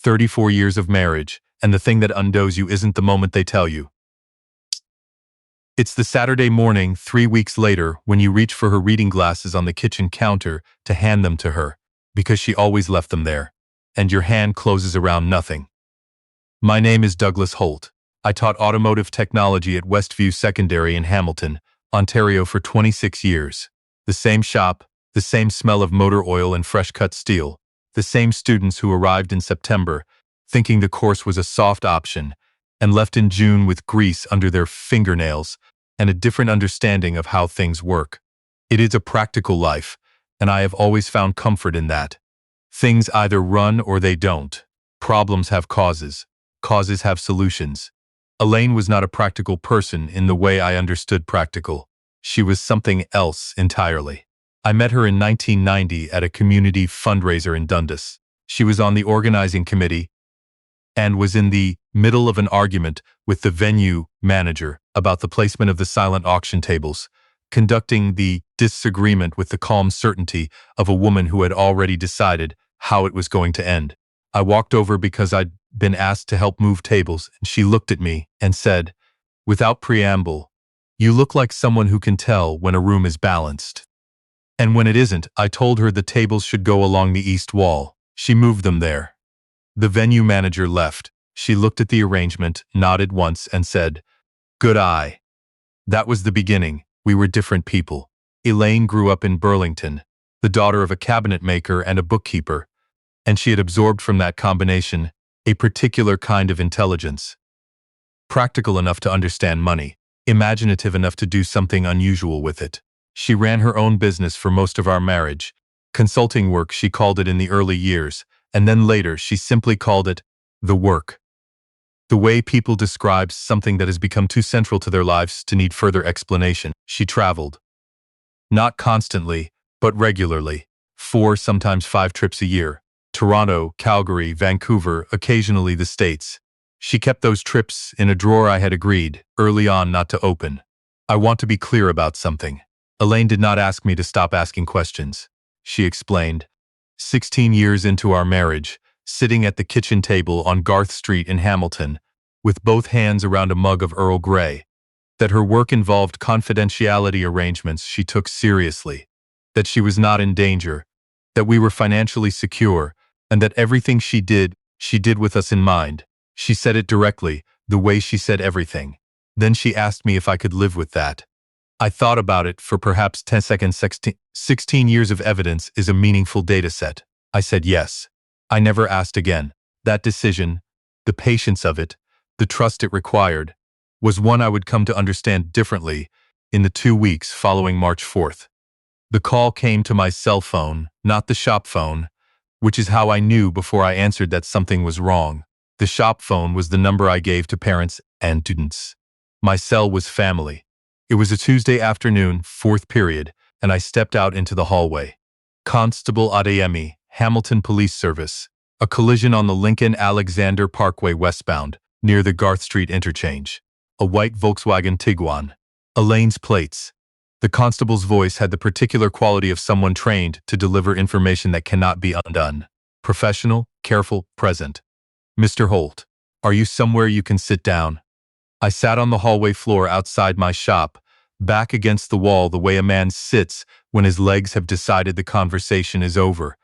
34 years of marriage, and the thing that undoes you isn't the moment they tell you. It's the Saturday morning, 3 weeks later, when you reach for her reading glasses on the kitchen counter to hand them to her, because she always left them there, and your hand closes around nothing. My name is Douglas Holt. I taught automotive technology at Westview Secondary in Hamilton, Ontario for 26 years. The same shop, the same smell of motor oil and fresh-cut steel, the same students who arrived in September, thinking the course was a soft option, and left in June with grease under their fingernails and a different understanding of how things work. It is a practical life, and I have always found comfort in that. Things either run or they don't. Problems have causes. Causes have solutions. Elaine was not a practical person in the way I understood practical. She was something else entirely. I met her in 1990 at a community fundraiser in Dundas. She was on the organizing committee and was in the middle of an argument with the venue manager about the placement of the silent auction tables, conducting the disagreement with the calm certainty of a woman who had already decided how it was going to end. I walked over because I'd been asked to help move tables, and she looked at me and said, without preamble, "You look like someone who can tell when a room is balanced." And when it isn't, I told her the tables should go along the east wall. She moved them there. The venue manager left. She looked at the arrangement, nodded once, and said, "Good eye." That was the beginning. We were different people. Elaine grew up in Burlington, the daughter of a cabinet maker and a bookkeeper, and she had absorbed from that combination a particular kind of intelligence. Practical enough to understand money, imaginative enough to do something unusual with it. She ran her own business for most of our marriage. Consulting work, she called it in the early years, and then later she simply called it the work. The way people describe something that has become too central to their lives to need further explanation. She traveled. Not constantly, but regularly. 4, sometimes 5 trips a year. Toronto, Calgary, Vancouver, occasionally the States. She kept those trips in a drawer I had agreed, early on, not to open. I want to be clear about something. Elaine did not ask me to stop asking questions. She explained, 16 years into our marriage, sitting at the kitchen table on Garth Street in Hamilton, with both hands around a mug of Earl Grey, that her work involved confidentiality arrangements she took seriously, that she was not in danger, that we were financially secure, and that everything she did with us in mind. She said it directly, the way she said everything. Then she asked me if I could live with that. I thought about it for perhaps 10 seconds. 16 years of evidence is a meaningful data set. I said yes. I never asked again. That decision, the patience of it, the trust it required, was one I would come to understand differently in the 2 weeks following March 4th. The call came to my cell phone, not the shop phone, which is how I knew before I answered that something was wrong. The shop phone was the number I gave to parents and students. My cell was family. It was a Tuesday afternoon, 4th period, and I stepped out into the hallway. Constable Adeyemi, Hamilton Police Service. A collision on the Lincoln-Alexander Parkway westbound, near the Garth Street interchange. A white Volkswagen Tiguan. Elaine's plates. The constable's voice had the particular quality of someone trained to deliver information that cannot be undone. Professional, careful, present. "Mr. Holt, are you somewhere you can sit down?" I sat on the hallway floor outside my shop, back against the wall the way a man sits when his legs have decided the conversation is over.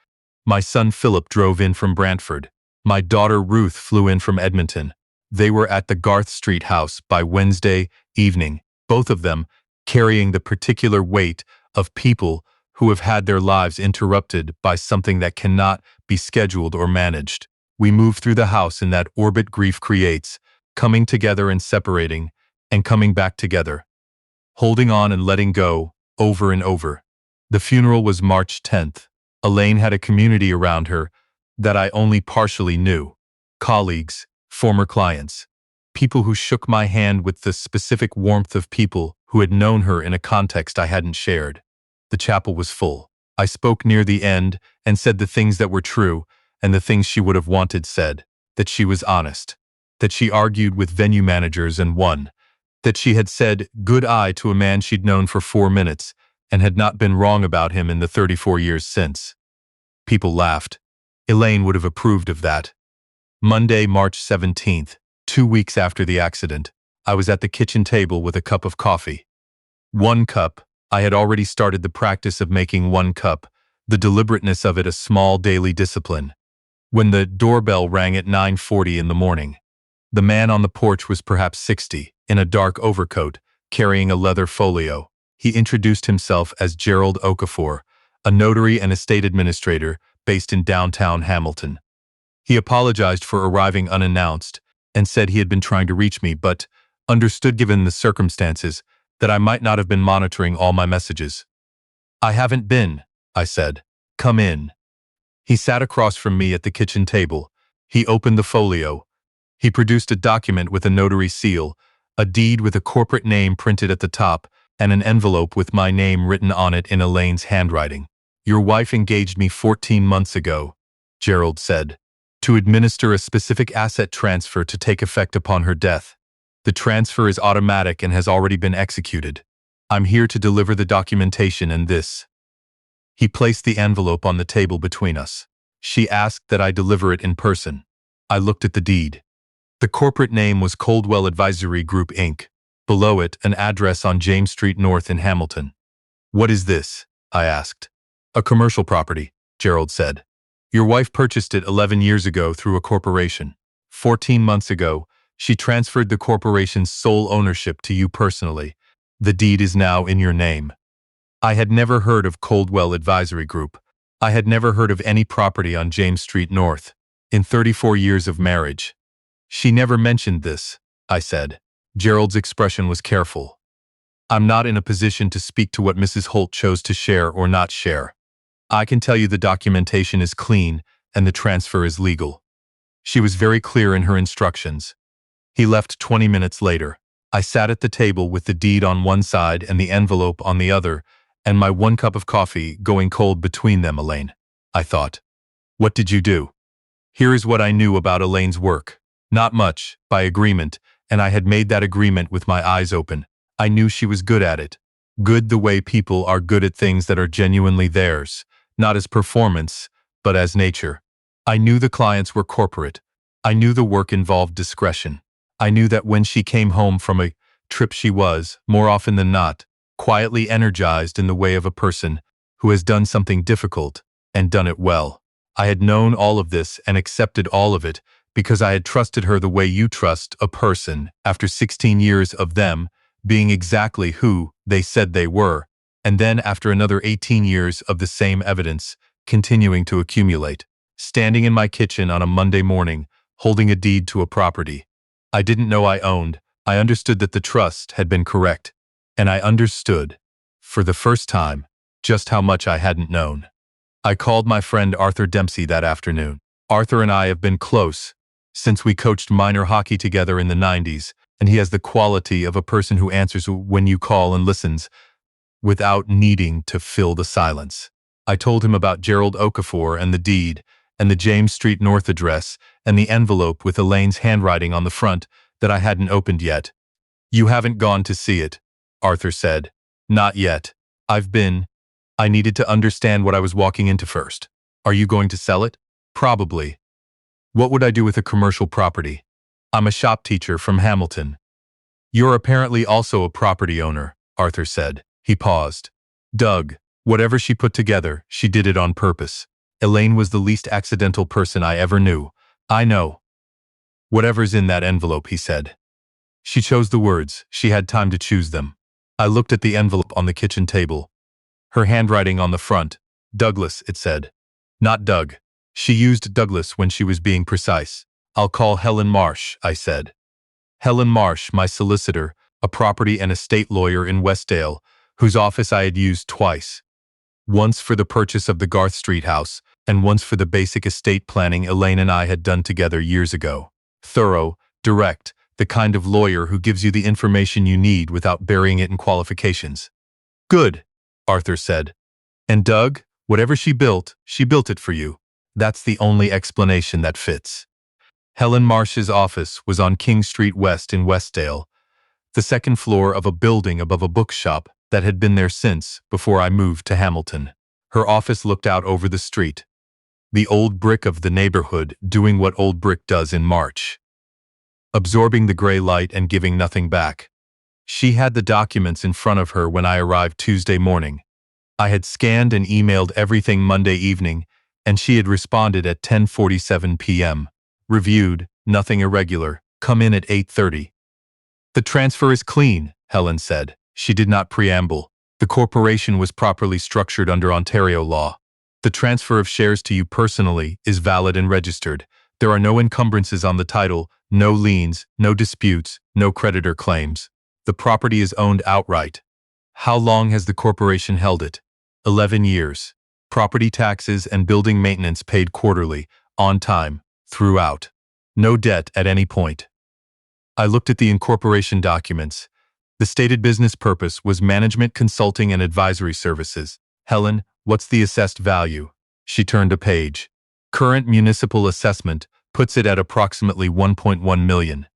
My son Philip drove in from Brantford. My daughter Ruth flew in from Edmonton. They were at the Garth Street house by Wednesday evening, both of them carrying the particular weight of people who have had their lives interrupted by something that cannot be scheduled or managed. We move through the house in that orbit grief creates, coming together and separating, and coming back together. Holding on and letting go, over and over. The funeral was March 10th. Elaine had a community around her that I only partially knew. Colleagues, former clients, people who shook my hand with the specific warmth of people who had known her in a context I hadn't shared. The chapel was full. I spoke near the end and said the things that were true and the things she would have wanted said, that she was honest, that she argued with venue managers and won, that she had said good eye to a man she'd known for 4 minutes and had not been wrong about him in the 34 years since. People laughed. Elaine would have approved of that. Monday, March 17th, 2 weeks after the accident. I was at the kitchen table with a cup of coffee. 1 cup. I had already started the practice of making 1 cup, the deliberateness of it a small daily discipline. When the doorbell rang at 9:40 in the morning, the man on the porch was perhaps 60, in a dark overcoat, carrying a leather folio. He introduced himself as Gerald Okafor, a notary and estate administrator based in downtown Hamilton. He apologized for arriving unannounced and said he had been trying to reach me but understood given the circumstances that I might not have been monitoring all my messages. "I haven't been," I said. "Come in." He sat across from me at the kitchen table. He opened the folio. He produced a document with a notary seal, a deed with a corporate name printed at the top, and an envelope with my name written on it in Elaine's handwriting. "Your wife engaged me 14 months ago," Gerald said, "to administer a specific asset transfer to take effect upon her death. The transfer is automatic and has already been executed. I'm here to deliver the documentation and this." He placed the envelope on the table between us. She asked that I deliver it in person. I looked at the deed. The corporate name was Coldwell Advisory Group, Inc. Below it, an address on James Street North in Hamilton. "What is this?" I asked. "A commercial property," Gerald said. "Your wife purchased it 11 years ago through a corporation. 14 months ago, she transferred the corporation's sole ownership to you personally. The deed is now in your name." I had never heard of Coldwell Advisory Group. I had never heard of any property on James Street North. In 34 years of marriage. "She never mentioned this," I said. Gerald's expression was careful. "I'm not in a position to speak to what Mrs. Holt chose to share or not share. I can tell you the documentation is clean and the transfer is legal." She was very clear in her instructions. He left 20 minutes later. I sat at the table with the deed on one side and the envelope on the other, and my 1 cup of coffee going cold between them. "Elaine," I thought. "What did you do?" Here is what I knew about Elaine's work. Not much, by agreement, and I had made that agreement with my eyes open. I knew she was good at it. Good the way people are good at things that are genuinely theirs, not as performance, but as nature. I knew the clients were corporate. I knew the work involved discretion. I knew that when she came home from a trip she was, more often than not, quietly energized in the way of a person who has done something difficult and done it well. I had known all of this and accepted all of it because I had trusted her the way you trust a person after 16 years of them being exactly who they said they were, and then after another 18 years of the same evidence continuing to accumulate. Standing in my kitchen on a Monday morning, holding a deed to a property I didn't know I owned, I understood that the trust had been correct, and I understood, for the first time, just how much I hadn't known. I called my friend Arthur Dempsey that afternoon. Arthur and I have been close since we coached minor hockey together in the 90s, and he has the quality of a person who answers when you call and listens without needing to fill the silence. I told him about Gerald Okafor and the deed, and the James Street North address, and the envelope with Elaine's handwriting on the front that I hadn't opened yet. "You haven't gone to see it," Arthur said. "Not yet. I needed to understand what I was walking into first. Are you going to sell it?" "Probably." "What would I do with a commercial property?" "I'm a shop teacher from Hamilton." "You're apparently also a property owner," Arthur said. He paused. "Doug, whatever she put together, she did it on purpose. Elaine was the least accidental person I ever knew. I know." "Whatever's in that envelope," he said. She chose the words. She had time to choose them. I looked at the envelope on the kitchen table. Her handwriting on the front. "Douglas," it said. Not Doug. She used Douglas when she was being precise. "I'll call Helen Marsh," I said. Helen Marsh, my solicitor, a property and estate lawyer in Westdale, whose office I had used twice. Once for the purchase of the Garth Street house, and once for the basic estate planning Elaine and I had done together years ago. Thorough, direct, the kind of lawyer who gives you the information you need without burying it in qualifications. "Good," Arthur said. "And Doug, whatever she built it for you. That's the only explanation that fits." Helen Marsh's office was on King Street West in Westdale, the second floor of a building above a bookshop that had been there since before I moved to Hamilton. Her office looked out over the street. The old brick of the neighborhood doing what old brick does in March, absorbing the gray light and giving nothing back. She had the documents in front of her when I arrived Tuesday morning. I had scanned and emailed everything Monday evening, and she had responded at 10:47 p.m. Reviewed, nothing irregular, come in at 8:30. The transfer is clean, Helen said. She did not preamble. The corporation was properly structured under Ontario law. The transfer of shares to you personally is valid and registered. There are no encumbrances on the title, no liens, no disputes, no creditor claims. The property is owned outright. How long has the corporation held it? 11 years. Property taxes and building maintenance paid quarterly, on time, throughout. No debt at any point. I looked at the incorporation documents. The stated business purpose was management consulting and advisory services. Helen, what's the assessed value? She turned a page. Current municipal assessment puts it at approximately $1.1 million.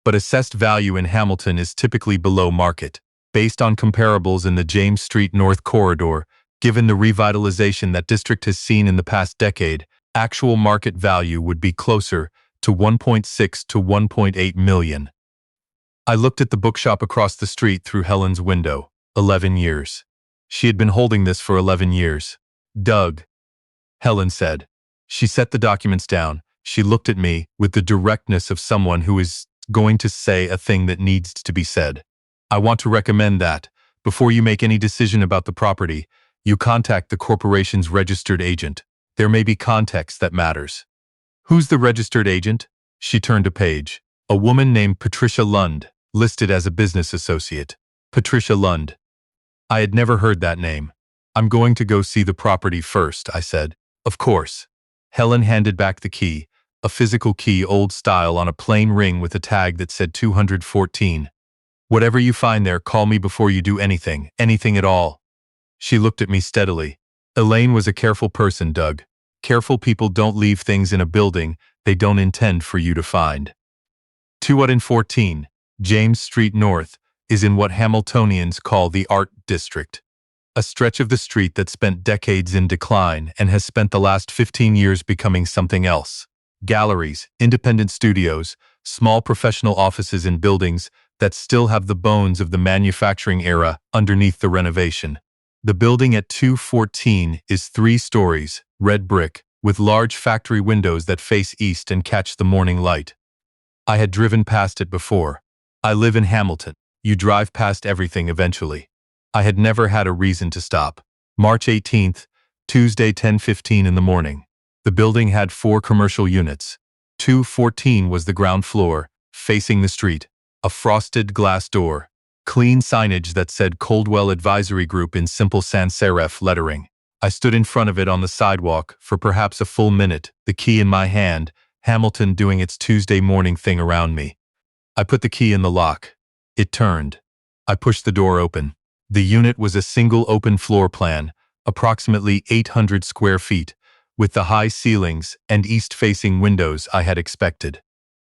But assessed value in Hamilton is typically below market. Based on comparables in the James Street North corridor, given the revitalization that district has seen in the past decade, actual market value would be closer to 1.6 to 1.8 million. I looked at the bookshop across the street through Helen's window. 11 years. She had been holding this for 11 years. Doug, Helen said. She set the documents down. She looked at me with the directness of someone who is going to say a thing that needs to be said. I want to recommend that, before you make any decision about the property, you contact the corporation's registered agent. There may be context that matters. Who's the registered agent? She turned a page. A woman named Patricia Lund, listed as a business associate. Patricia Lund. I had never heard that name. I'm going to go see the property first, I said. Of course. Helen handed back the key, a physical key old style on a plain ring with a tag that said 214. Whatever you find there, call me before you do anything at all. She looked at me steadily. Elaine was a careful person, Doug. Careful people don't leave things in a building they don't intend for you to find. 214, James Street North, is in what Hamiltonians call the Art District, a stretch of the street that spent decades in decline and has spent the last 15 years becoming something else. Galleries, independent studios, small professional offices in buildings that still have the bones of the manufacturing era underneath the renovation. The building at 214 is 3 stories, red brick, with large factory windows that face east and catch the morning light. I had driven past it before. I live in Hamilton. You drive past everything eventually. I had never had a reason to stop. March 18th, Tuesday 10:15 in the morning. The building had 4 commercial units. 214 was the ground floor, facing the street. A frosted glass door. Clean signage that said Coldwell Advisory Group in simple sans serif lettering. I stood in front of it on the sidewalk for perhaps a full minute, the key in my hand, Hamilton doing its Tuesday morning thing around me. I put the key in the lock. It turned. I pushed the door open. The unit was a single open floor plan, approximately 800 square feet, with the high ceilings and east-facing windows I had expected.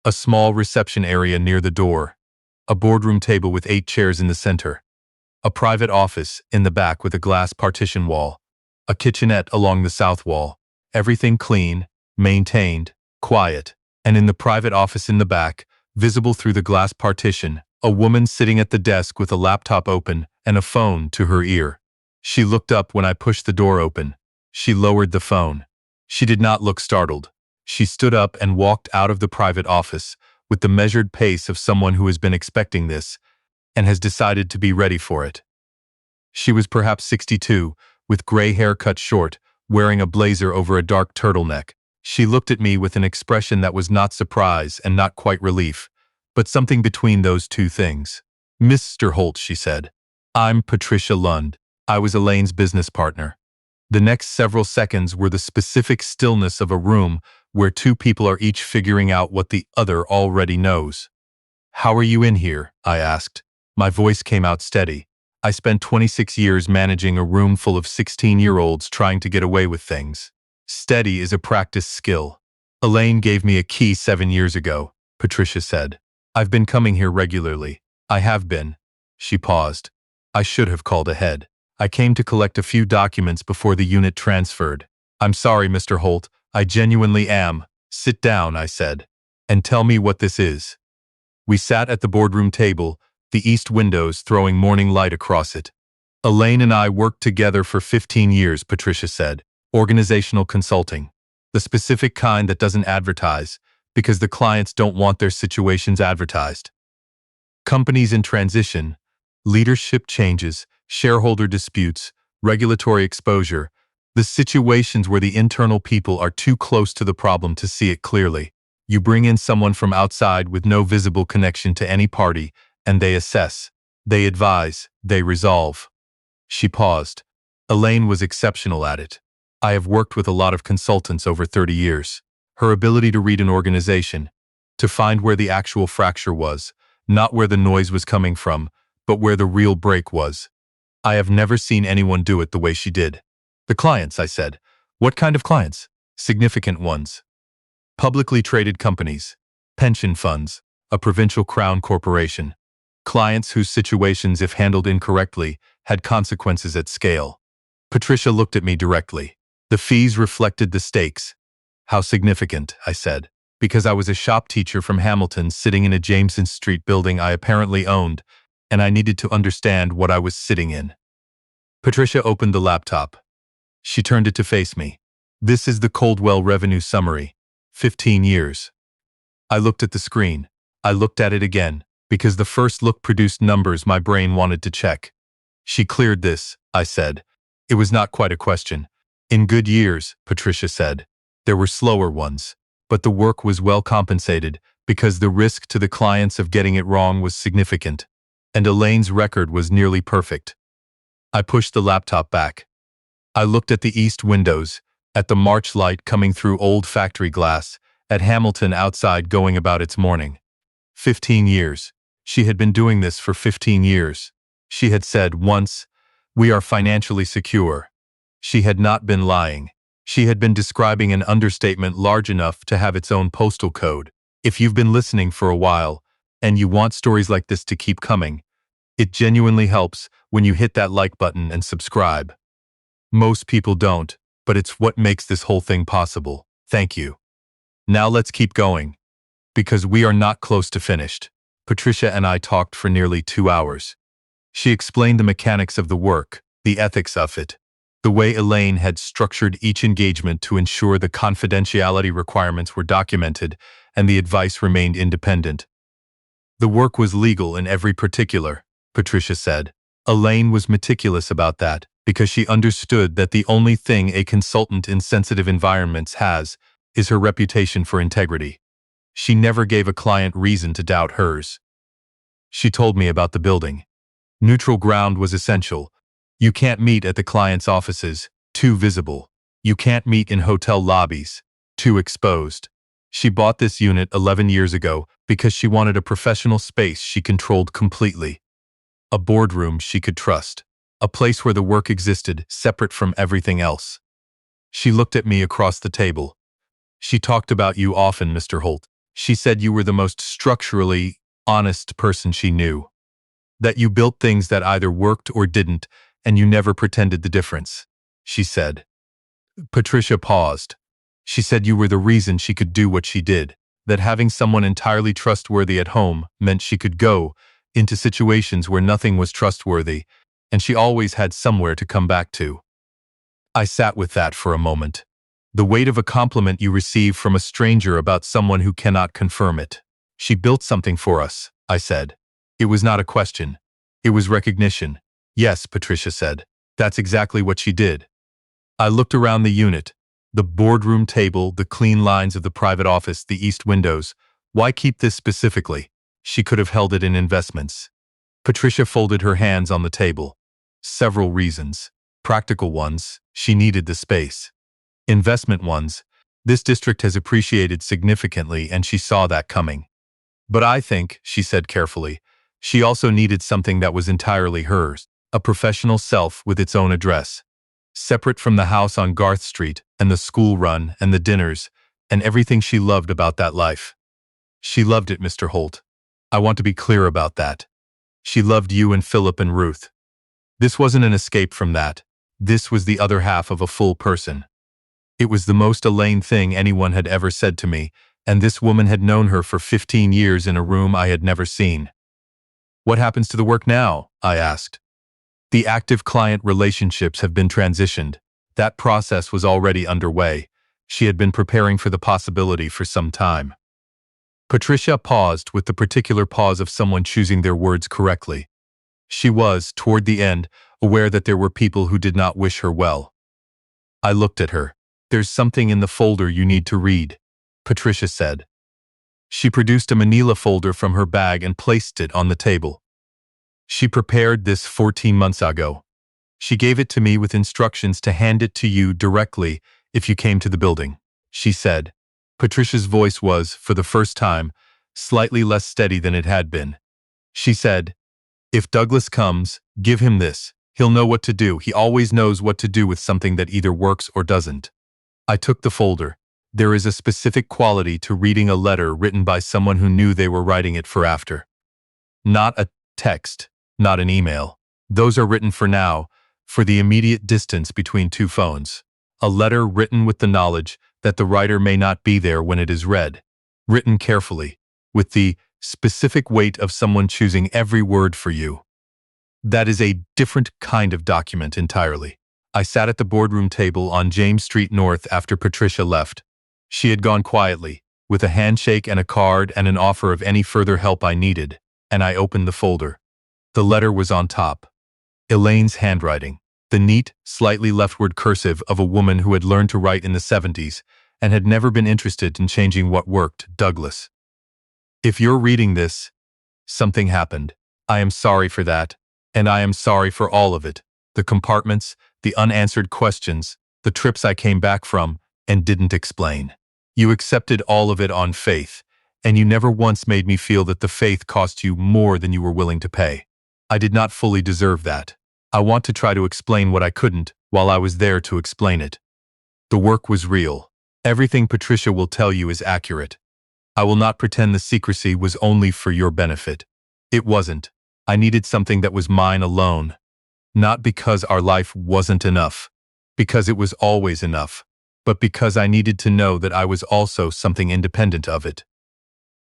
A small reception area near the door. A boardroom table with 8 chairs in the center. A private office in the back with a glass partition wall. A kitchenette along the south wall. Everything clean, maintained, quiet. And in the private office in the back, visible through the glass partition, a woman sitting at the desk with a laptop open and a phone to her ear. She looked up when I pushed the door open. She lowered the phone. She did not look startled. She stood up and walked out of the private office with the measured pace of someone who has been expecting this and has decided to be ready for it. She was perhaps 62, with gray hair cut short, wearing a blazer over a dark turtleneck. She looked at me with an expression that was not surprise and not quite relief, but something between those two things. "Mr. Holt," she said. "I'm Patricia Lund. I was Elaine's business partner." The next several seconds were the specific stillness of a room where 2 people are each figuring out what the other already knows. "How are you in here?" I asked. My voice came out steady. I spent 26 years managing a room full of 16-year-olds trying to get away with things. Steady is a practiced skill. "Elaine gave me a key 7 years ago," Patricia said. "I've been coming here regularly. I have been." She paused. I should have called ahead. "I came to collect a few documents before the unit transferred. I'm sorry, Mr. Holt. I genuinely am. Sit down, I said, and tell me what this is. We sat at the boardroom table, the east windows throwing morning light across it. Elaine and I worked together for 15 years, Patricia said. Organizational consulting. The specific kind that doesn't advertise, because the clients don't want their situations advertised. Companies in transition, leadership changes, shareholder disputes, regulatory exposure, the situations where the internal people are too close to the problem to see it clearly. You bring in someone from outside with no visible connection to any party, and they assess, they advise, they resolve. She paused. Elaine was exceptional at it. I have worked with a lot of consultants over 30 years. Her ability to read an organization, to find where the actual fracture was, not where the noise was coming from, but where the real break was. I have never seen anyone do it the way she did. The clients, I said. What kind of clients? Significant ones. Publicly traded companies, pension funds, a provincial crown corporation. Clients whose situations, if handled incorrectly, had consequences at scale. Patricia looked at me directly. The fees reflected the stakes. How significant, I said, because I was a shop teacher from Hamilton sitting in a Jameson Street building I apparently owned, and I needed to understand what I was sitting in. Patricia opened the laptop. She turned it to face me. This is the Coldwell Revenue Summary. 15 years. I looked at the screen. I looked at it again, because the first look produced numbers my brain wanted to check. She cleared this, I said. It was not quite a question. In good years, Patricia said. There were slower ones, but the work was well compensated because the risk to the clients of getting it wrong was significant, and Elaine's record was nearly perfect. I pushed the laptop back. I looked at the east windows, at the March light coming through old factory glass, at Hamilton outside going about its morning. 15 years. She had been doing this for 15 years. She had said once, "We are financially secure." She had not been lying. She had been describing an understatement large enough to have its own postal code. If you've been listening for a while, and you want stories like this to keep coming, it genuinely helps when you hit that like button and subscribe. Most people don't, but it's what makes this whole thing possible. Thank you. Now let's keep going, because we are not close to finished. Patricia and I talked for nearly 2 hours. She explained the mechanics of the work, the ethics of it, the way Elaine had structured each engagement to ensure the confidentiality requirements were documented and the advice remained independent. The work was legal in every particular, Patricia said. Elaine was meticulous about that because she understood that the only thing a consultant in sensitive environments has is her reputation for integrity. She never gave a client reason to doubt hers. She told me about the building. Neutral ground was essential. You can't meet at the client's offices, too visible. You can't meet in hotel lobbies, too exposed. She bought this unit 11 years ago because she wanted a professional space she controlled completely. A boardroom she could trust. A place where the work existed, separate from everything else. She looked at me across the table. She talked about you often, Mr. Holt. She said you were the most structurally honest person she knew. That you built things that either worked or didn't, and you never pretended the difference, she said. Patricia paused. She said you were the reason she could do what she did, that having someone entirely trustworthy at home meant she could go into situations where nothing was trustworthy, and she always had somewhere to come back to. I sat with that for a moment. The weight of a compliment you receive from a stranger about someone who cannot confirm it. She built something for us, I said. It was not a question. It was recognition. Yes, Patricia said. That's exactly what she did. I looked around the unit. The boardroom table, the clean lines of the private office, the east windows. Why keep this specifically? She could have held it in investments. Patricia folded her hands on the table. Several reasons. Practical ones, she needed the space. Investment ones, this district has appreciated significantly and she saw that coming. But I think, she said carefully, she also needed something that was entirely hers, a professional self with its own address. Separate from the house on Garth Street and the school run and the dinners and everything she loved about that life. She loved it, Mr. Holt. I want to be clear about that. She loved you and Philip and Ruth. This wasn't an escape from that. This was the other half of a full person. It was the most Elaine thing anyone had ever said to me, and this woman had known her for 15 years in a room I had never seen. What happens to the work now? I asked. The active client relationships have been transitioned. That process was already underway. She had been preparing for the possibility for some time. Patricia paused with the particular pause of someone choosing their words correctly. She was, toward the end, aware that there were people who did not wish her well. I looked at her. There's something in the folder you need to read, Patricia said. She produced a manila folder from her bag and placed it on the table. She prepared this 14 months ago. She gave it to me with instructions to hand it to you directly if you came to the building, she said. Patricia's voice was, for the first time, slightly less steady than it had been. She said, "If Douglas comes, give him this. He'll know what to do. He always knows what to do with something that either works or doesn't." I took the folder. There is a specific quality to reading a letter written by someone who knew they were writing it for after. Not a text, not an email. Those are written for now, for the immediate distance between two phones. A letter written with the knowledge that the writer may not be there when it is read. Written carefully, with the specific weight of someone choosing every word for you. That is a different kind of document entirely. I sat at the boardroom table on James Street North after Patricia left. She had gone quietly, with a handshake and a card and an offer of any further help I needed, and I opened the folder. The letter was on top. Elaine's handwriting, the neat, slightly leftward cursive of a woman who had learned to write in the 70s and had never been interested in changing what worked, Douglas. If you're reading this, something happened. I am sorry for that, and I am sorry for all of it. The compartments, the unanswered questions, the trips I came back from and didn't explain. You accepted all of it on faith, and you never once made me feel that the faith cost you more than you were willing to pay. I did not fully deserve that. I want to try to explain what I couldn't while I was there to explain it. The work was real. Everything Patricia will tell you is accurate. I will not pretend the secrecy was only for your benefit. It wasn't. I needed something that was mine alone. Not because our life wasn't enough, because it was always enough, but because I needed to know that I was also something independent of it.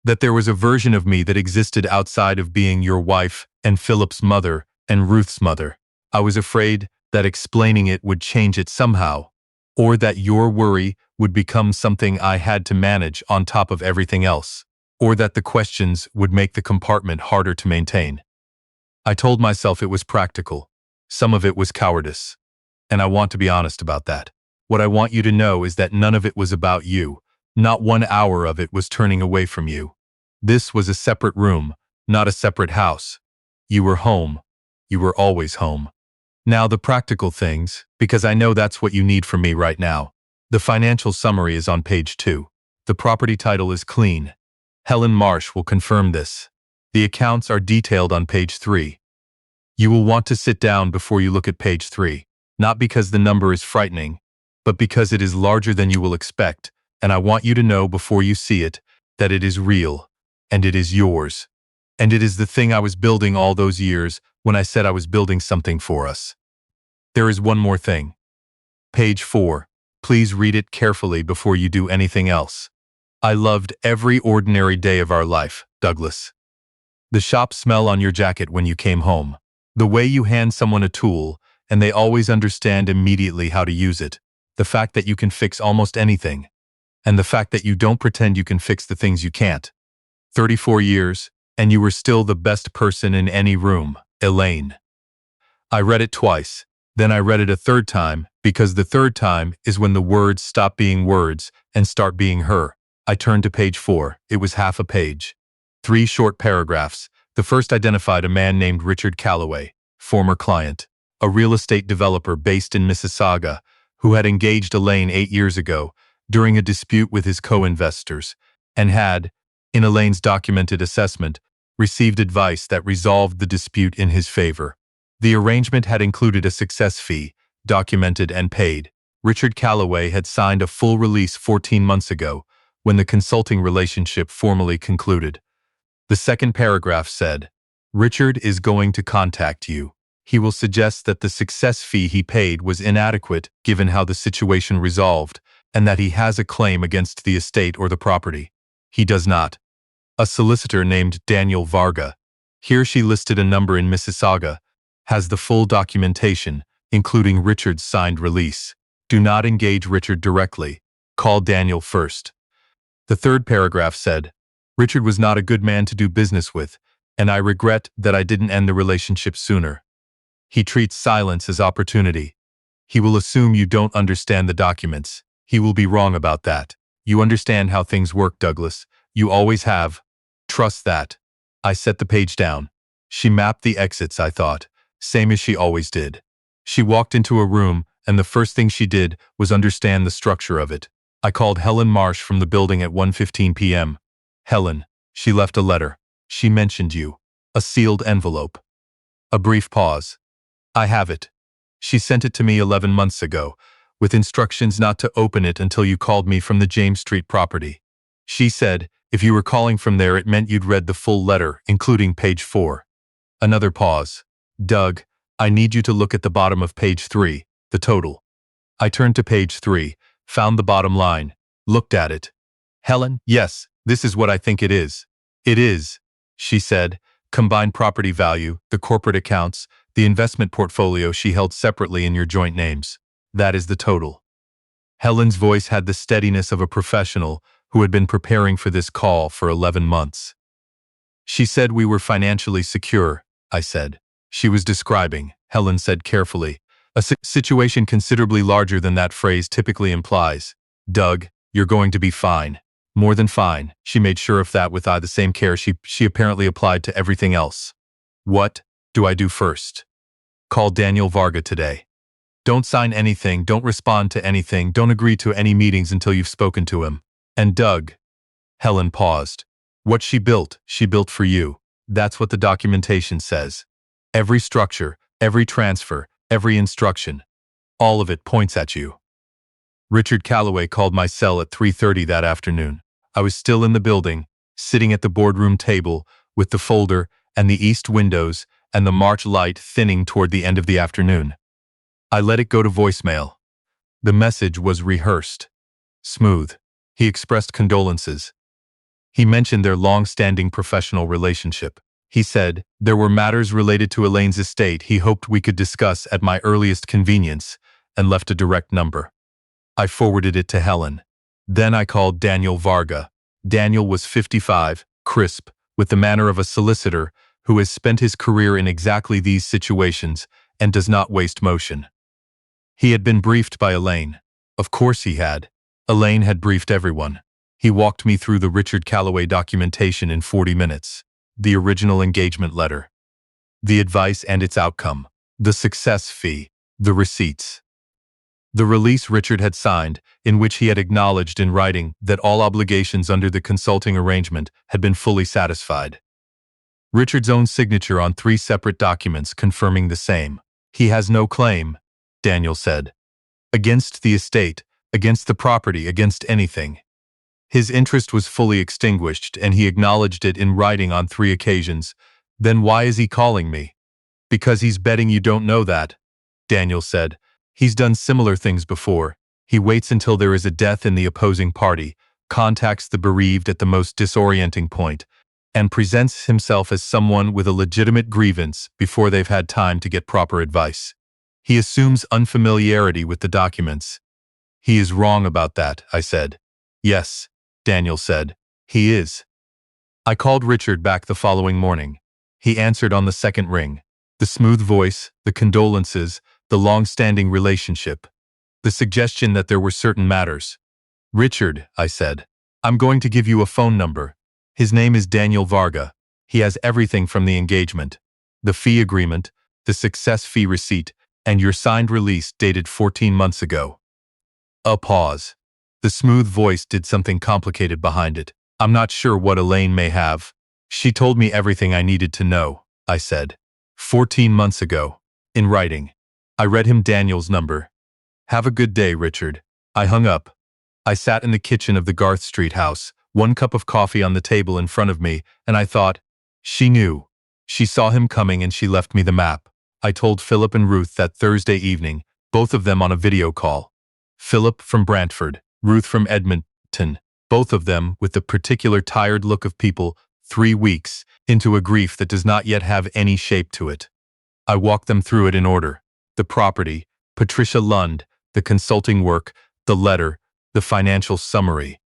That there was a version of me that existed outside of being your wife and Philip's mother and Ruth's mother. I was afraid that explaining it would change it somehow, or that your worry would become something I had to manage on top of everything else, or that the questions would make the compartment harder to maintain. I told myself it was practical. Some of it was cowardice. And I want to be honest about that. What I want you to know is that none of it was about you. Not 1 hour of it was turning away from you. This was a separate room, not a separate house. You were home. You were always home. Now the practical things, because I know that's what you need from me right now. The financial summary is on page 2. The property title is clean. Helen Marsh will confirm this. The accounts are detailed on page 3. You will want to sit down before you look at page 3, not because the number is frightening, but because it is larger than you will expect, and I want you to know before you see it that it is real, and it is yours, and it is the thing I was building all those years when I said I was building something for us. There is one more thing. Page 4. Please read it carefully before you do anything else. I loved every ordinary day of our life, Douglas. The shop smell on your jacket when you came home. The way you hand someone a tool, and they always understand immediately how to use it. The fact that you can fix almost anything. And the fact that you don't pretend you can fix the things you can't. 34 years, and you were still the best person in any room, Elaine. I read it twice. Then I read it a third time, because the third time is when the words stop being words and start being her. I turned to page 4. It was half a page. 3 short paragraphs. The first identified a man named Richard Calloway, former client, a real estate developer based in Mississauga, who had engaged Elaine 8 years ago during a dispute with his co-investors, and had, in Elaine's documented assessment, received advice that resolved the dispute in his favor. The arrangement had included a success fee, documented and paid. Richard Calloway had signed a full release 14 months ago, when the consulting relationship formally concluded. The second paragraph said, "Richard is going to contact you. He will suggest that the success fee he paid was inadequate given how the situation resolved, and that he has a claim against the estate or the property. He does not. A solicitor named Daniel Varga, here she listed a number in Mississauga, has the full documentation, including Richard's signed release. Do not engage Richard directly. Call Daniel first. The third paragraph said, Richard was not a good man to do business with, and I regret that I didn't end the relationship sooner. He treats silence as opportunity. He will assume you don't understand the documents. He will be wrong about that. You understand how things work, Douglas. You always have. Trust that. I set the page down. She mapped the exits, I thought, same as she always did. She walked into a room, and the first thing she did was understand the structure of it. I called Helen Marsh from the building at 1:15 p.m. Helen, she left a letter. She mentioned you. A sealed envelope. A brief pause. I have it. She sent it to me 11 months ago, with instructions not to open it until you called me from the James Street property. She said, if you were calling from there it meant you'd read the full letter, including page 4. Another pause. Doug, I need you to look at the bottom of page 3, the total. I turned to page 3, found the bottom line, looked at it. Helen, yes, this is what I think it is. It is, she said, combined property value, the corporate accounts, the investment portfolio she held separately in your joint names. That is the total. Helen's voice had the steadiness of a professional who had been preparing for this call for 11 months. She said we were financially secure, I said. She was describing, Helen said carefully, a situation considerably larger than that phrase typically implies. Doug, you're going to be fine. More than fine, she made sure of that with the same care she apparently applied to everything else. What do I do first? Call Daniel Varga today. Don't sign anything, don't respond to anything, don't agree to any meetings until you've spoken to him. And Doug. Helen paused. What she built for you. That's what the documentation says. Every structure, every transfer, every instruction. All of it points at you. Richard Calloway called my cell at 3:30 that afternoon. I was still in the building, sitting at the boardroom table, with the folder and the east windows and the March light thinning toward the end of the afternoon. I let it go to voicemail. The message was rehearsed. Smooth. He expressed condolences. He mentioned their long-standing professional relationship. He said, there were matters related to Elaine's estate he hoped we could discuss at my earliest convenience, and left a direct number. I forwarded it to Helen. Then I called Daniel Varga. Daniel was 55, crisp, with the manner of a solicitor who has spent his career in exactly these situations and does not waste motion. He had been briefed by Elaine. Of course he had. Elaine had briefed everyone. He walked me through the Richard Calloway documentation in 40 minutes. The original engagement letter. The advice and its outcome. The success fee. The receipts. The release Richard had signed, in which he had acknowledged in writing that all obligations under the consulting arrangement had been fully satisfied. Richard's own signature on 3 separate documents confirming the same. He has no claim, Daniel said. Against the estate, against the property, against anything. His interest was fully extinguished, and he acknowledged it in writing on 3 occasions. Then why is he calling me? Because he's betting you don't know that, Daniel said. He's done similar things before. He waits until there is a death in the opposing party, contacts the bereaved at the most disorienting point, and presents himself as someone with a legitimate grievance before they've had time to get proper advice. He assumes unfamiliarity with the documents. He is wrong about that, I said. Yes, Daniel said. He is. I called Richard back the following morning. He answered on the second ring. The smooth voice, the condolences, the long-standing relationship, the suggestion that there were certain matters. Richard, I said, I'm going to give you a phone number. His name is Daniel Varga. He has everything from the engagement, the fee agreement, the success fee receipt, and your signed release dated 14 months ago. A pause. The smooth voice did something complicated behind it. I'm not sure what Elaine may have. She told me everything I needed to know, I said. 14 months ago. In writing. I read him Daniel's number. Have a good day, Richard. I hung up. I sat in the kitchen of the Garth Street house, 1 cup of coffee on the table in front of me, and I thought, she knew. She saw him coming and she left me the map. I told Philip and Ruth that Thursday evening, both of them on a video call. Philip from Brantford, Ruth from Edmonton, both of them with the particular tired look of people 3 weeks into a grief that does not yet have any shape to it. I walked them through it in order: the property, Patricia Lund, the consulting work, the letter, the financial summary.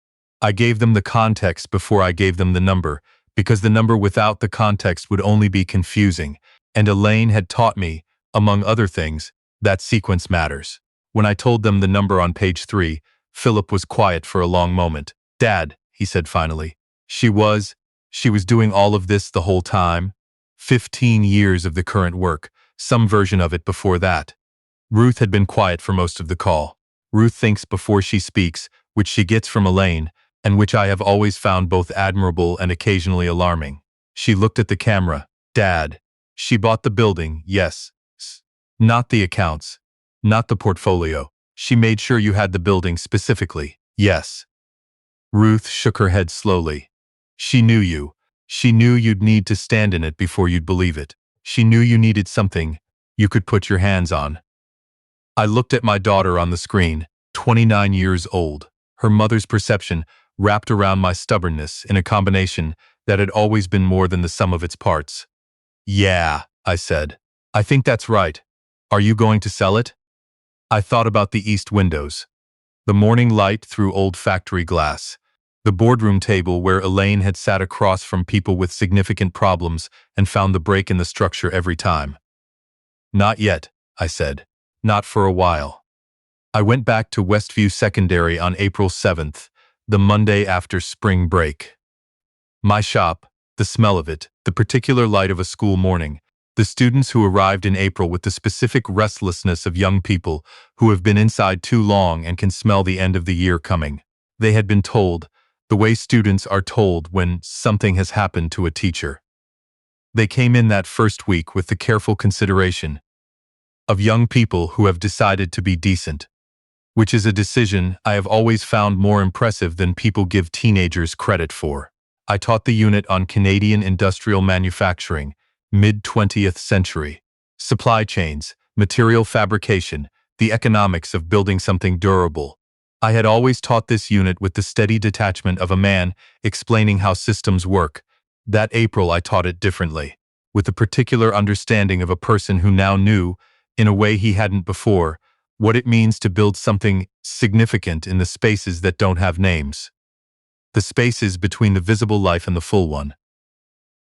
I gave them the context before I gave them the number, because the number without the context would only be confusing, and Elaine had taught me, among other things, that sequence matters. When I told them the number on page 3, Philip was quiet for a long moment. "Dad," he said finally, she was doing all of this the whole time? 15 years of the current work, some version of it before that." Ruth had been quiet for most of the call. Ruth thinks before she speaks, which she gets from Elaine, and which I have always found both admirable and occasionally alarming. She looked at the camera. "Dad, she bought the building, yes. Not the accounts. Not the portfolio. She made sure you had the building specifically, yes." Ruth shook her head slowly. "She knew you. She knew you'd need to stand in it before you'd believe it. She knew you needed something you could put your hands on." I looked at my daughter on the screen, 29 years old, her mother's perception wrapped around my stubbornness in a combination that had always been more than the sum of its parts. "Yeah," I said. "I think that's right. Are you going to sell it?" I thought about the east windows, the morning light through old factory glass, the boardroom table where Elaine had sat across from people with significant problems and found the break in the structure every time. "Not yet," I said. "Not for a while." I went back to Westview Secondary on April 7th, the Monday after spring break. My shop, the smell of it, the particular light of a school morning, the students who arrived in April with the specific restlessness of young people who have been inside too long and can smell the end of the year coming. They had been told, the way students are told when something has happened to a teacher. They came in that first week with the careful consideration of young people who have decided to be decent, which is a decision I have always found more impressive than people give teenagers credit for. I taught the unit on Canadian industrial manufacturing, mid-20th century, supply chains, material fabrication, the economics of building something durable. I had always taught this unit with the steady detachment of a man explaining how systems work. That April I taught it differently, with the particular understanding of a person who now knew, in a way he hadn't before, what it means to build something significant in the spaces that don't have names. The spaces between the visible life and the full one.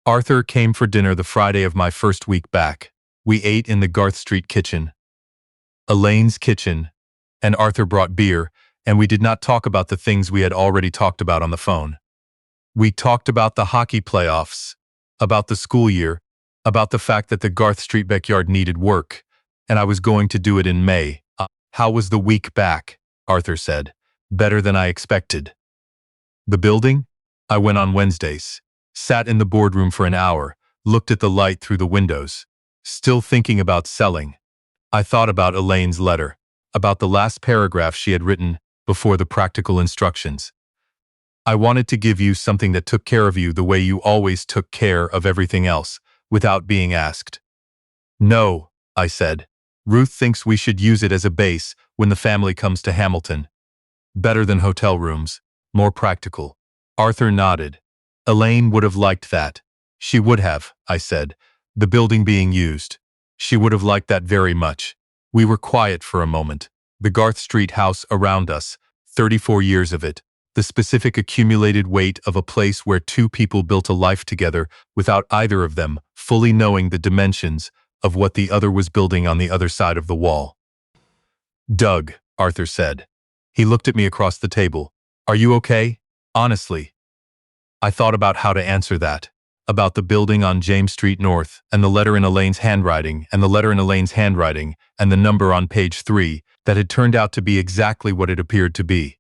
Arthur came for dinner the Friday of my first week back. We ate in the Garth Street kitchen, Elaine's kitchen, and Arthur brought beer, and we did not talk about the things we had already talked about on the phone. We talked about the hockey playoffs, about the school year, about the fact that the Garth Street backyard needed work, and I was going to do it in May. "How was the week back?" Arthur said. "Better than I expected." "The building?" I went on Wednesdays, sat in the boardroom for an hour, looked at the light through the windows, still thinking about selling. I thought about Elaine's letter, about the last paragraph she had written before the practical instructions. "I wanted to give you something that took care of you the way you always took care of everything else, without being asked." "No," I said. "Ruth thinks we should use it as a base when the family comes to Hamilton. Better than hotel rooms, more practical." Arthur nodded. "Elaine would have liked that." "She would have," I said, "the building being used. She would have liked that very much." We were quiet for a moment. The Garth Street house around us, 34 years of it, the specific accumulated weight of a place where two people built a life together without either of them fully knowing the dimensions of what the other was building on the other side of the wall. "Doug," Arthur said. He looked at me across the table. "Are you okay? Honestly." I thought about how to answer that, about the building on James Street North, and the letter in Elaine's handwriting, and the letter in Elaine's handwriting, and the number on page 3 that had turned out to be exactly what it appeared to be.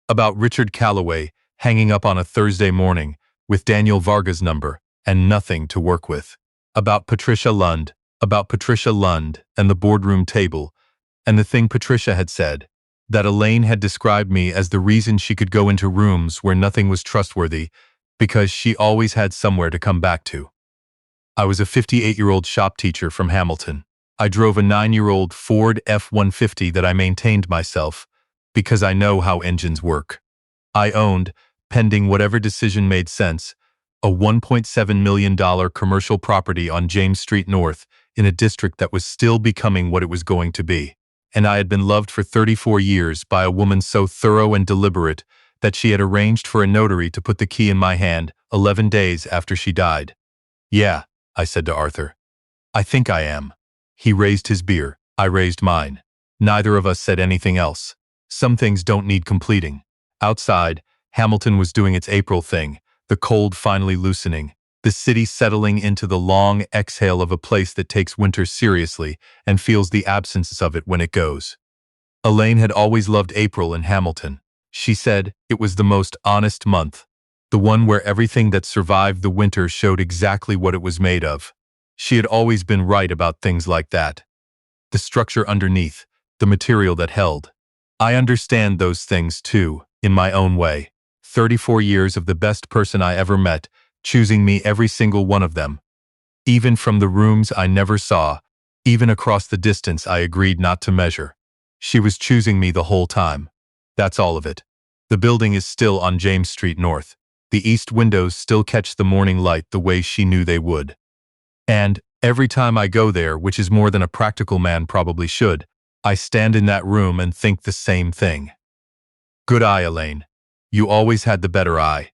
About Richard Calloway hanging up on a Thursday morning with Daniel Varga's number and nothing to work with. About Patricia Lund and the boardroom table, and the thing Patricia had said, that Elaine had described me as the reason she could go into rooms where nothing was trustworthy, because she always had somewhere to come back to. I was a 58-year-old shop teacher from Hamilton. I drove a 9-year-old Ford F-150 that I maintained myself because I know how engines work. I owned, pending whatever decision made sense, a $1.7 million commercial property on James Street North in a district that was still becoming what it was going to be. And I had been loved for 34 years by a woman so thorough and deliberate that she had arranged for a notary to put the key in my hand 11 days after she died. Yeah, I said to Arthur. I think I am. He raised his beer. I raised mine. Neither of us said anything else. Some things don't need completing. Outside, Hamilton was doing its April thing, the cold finally loosening, the city settling into the long exhale of a place that takes winter seriously and feels the absence of it when it goes. Elaine had always loved April in Hamilton. She said it was the most honest month, the one where everything that survived the winter showed exactly what it was made of. She had always been right about things like that. The structure underneath, the material that held. I understand those things too, in my own way. 34 years of the best person I ever met, choosing me every single one of them. Even from the rooms I never saw, even across the distance I agreed not to measure. She was choosing me the whole time. That's all of it. The building is still on James Street North. The east windows still catch the morning light the way she knew they would. And every time I go there, which is more than a practical man probably should, I stand in that room and think the same thing. Good eye, Elaine. You always had the better eye.